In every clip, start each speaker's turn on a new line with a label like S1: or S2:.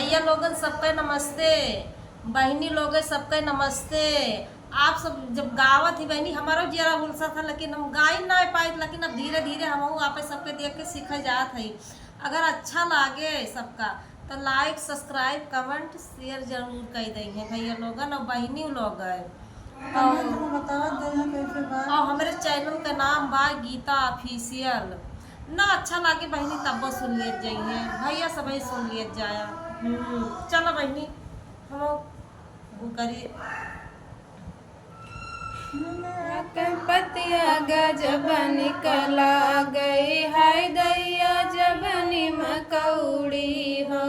S1: भैया लोगन सबके नमस्ते, बहनी लोग सबके नमस्ते। आप सब जब गावत ही बहनी हमारा जरा हुलसा था, लेकिन हम गा ही ना पाए, लेकिन अब धीरे धीरे हम आप सबके देख के सीख जात है। अगर अच्छा लागे सबका तो लाइक सब्सक्राइब कमेंट शेयर जरूर कर देंगे भैया लोगन और बहनी लोग। और हमारे चैनल का नाम बा गीता ऑफिशियल। ना अच्छा लागे बहनी तब सुन लिए जाइए, भैया सब सुन लिए जाया। चलो बहनी हम वो करिए।
S2: पतिया गजब निकला गई हाय दैया जब निमकौड़ी हो,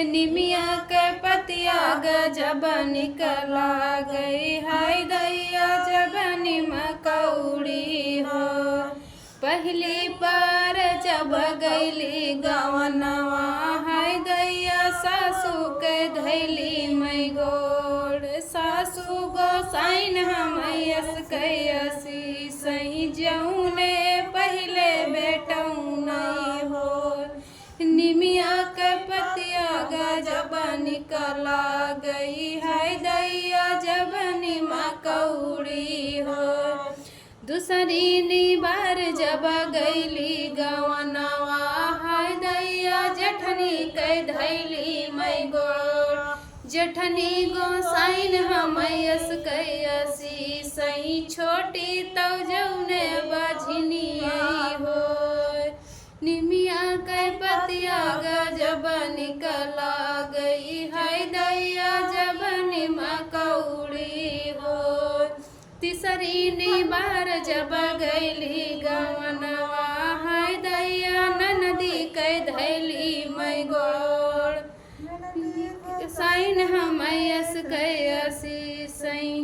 S2: निमिया के पतिया गजब निकला गई हाय दैया जब निमकौड़ी हो। पहली बार जब गईली गवनवा हाय दैया सासू के धैली मई गोड़, सासू गोसाइन हमयस कैसी सही जौने पहले बेटऊ नहीं हो। निमिया के पतिया गजब निकला गई हाय दैया जब निमकौड़ी हो। दूसरी बार जब गईली गवनवा हाय दैया जेठनी के धैली मई गोड़, जेठनी गोसाइन हमयस कैसी सही छोटी तौ जौने बझनी हो। निमिया के पतिया गजब निकला गई हाय दैया जब निमकौड़ी हो। तीसरी बार जब गईली गवनवा हाय दैया ननदी के धैली मई गोड़, साइन हमयस कैसी सही